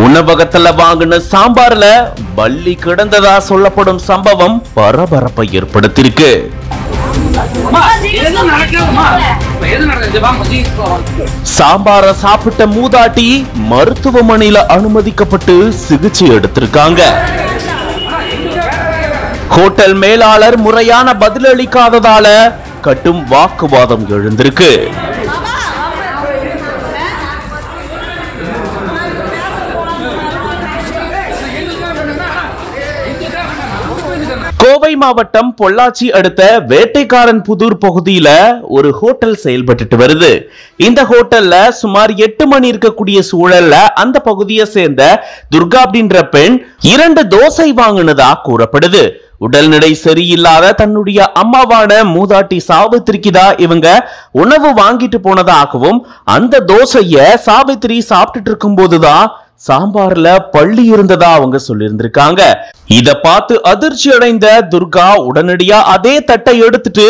உணவகத்துல வாங்கின சாம்பார்ல பள்ளி கிடந்ததா சொல்லப்படும் சம்பவம் பரபரப்பை ஏற்படுத்தியிருக்கு. சாம்பார சாப்பிட்ட மூதாட்டி மருத்துவமனையில அனுமதிக்கப்பட்டு சிகிச்சை எடுத்திருக்காங்க. ஹோட்டல் மேலாளர் முறையான பதிலளிக்காததால கடும் வாக்குவாதம் எழுந்திருக்கு. கோவை மாவட்டம் பொள்ளாச்சி அடுத்த வேட்டைக்காரன் புதூர் பகுதியில ஒரு ஹோட்டல் செயல்பட்டு வருது. இந்த ஹோட்டல்ல சுமார் 8 மணி இருக்கக்கூடிய சூழல்ல அந்த பகுதியை சேர்ந்த துர்கா அப்படின்ற பெண் 2 தோசை வாங்கினதா கூறப்படுது. உடல்நிலை சரியில்லாத தன்னுடைய அம்மாவான மூதாட்டி சாவித்திரிக்கு தான் இவங்க உணவு வாங்கிட்டு போனதாகவும் அந்த தோசைய சாவித்திரி சாப்பிட்டுட்டு இருக்கும் போதுதான் சாம்பார்ல பள்ளி இருந்ததா அவங்க சொல்லியிருந்திருக்காங்க. இத பார்த்து அதிர்ச்சி அடைந்த துர்கா உடனடியா அதே தட்டை எடுத்துட்டு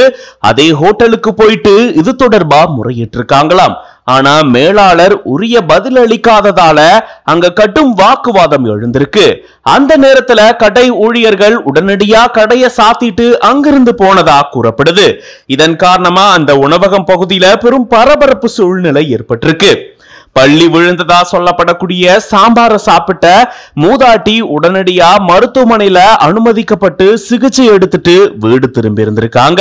அதே ஹோட்டலுக்கு போயிட்டு இது தொடர்பா முறையிட்டிருக்காங்களாம். ஆனா மேலாளர் உரிய பதில் அளிக்காததால அங்க கடும் வாக்குவாதம் எழுந்திருக்கு. அந்த நேரத்துல கடை ஊழியர்கள் உடனடியா கடையை சாத்திட்டு அங்கிருந்து போனதா கூறப்படுது. இதன் காரணமா அந்த உணவகம் பகுதியில பெரும் பரபரப்பு சூழ்நிலை ஏற்பட்டிருக்கு. பள்ளி விழுந்ததா சொல்லப்படக்கூடிய சாம்பார சாப்பிட்ட மூதாட்டி உடனடியா மருத்துவமனையில அனுமதிக்கப்பட்டு சிகிச்சை எடுத்துட்டு வீடு திரும்பி இருந்திருக்காங்க.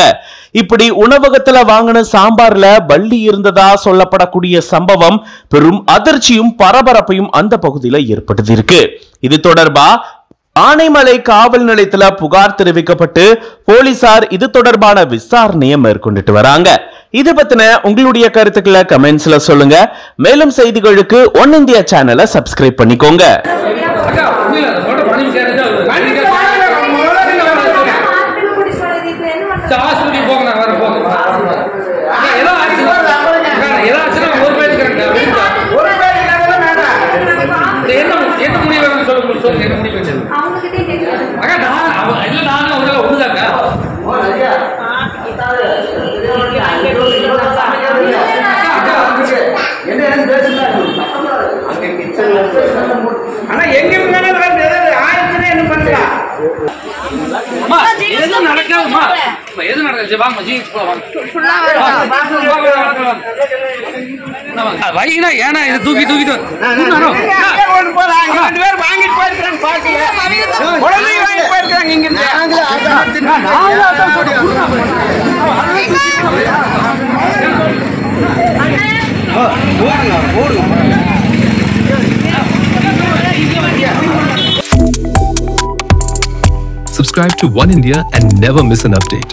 இப்படி உணவகத்துல வாங்கின சாம்பார்ல பள்ளி இருந்ததா சொல்லப்படக்கூடிய சம்பவம் பெரும் அதிர்ச்சியும் பரபரப்பையும் அந்த பகுதியில ஏற்படுத்தியிருக்கு. இது தொடர்பா ஆனைமலை காவல் நிலையத்துல புகார் தெரிவிக்கப்பட்டு போலீசார் இது தொடர்பான விசாரணையை மேற்கொண்டுட்டு வராங்க. இது பத்தின உங்களுடைய கருத்துக்களை கமெண்ட்ஸ்ல சொல்லுங்க. மேலும் செய்திகளுக்கு ஒன் இந்தியா சேனலை சப்ஸ்கிரைப் பண்ணிக்கோங்க. Subscribe to One India and never miss an update.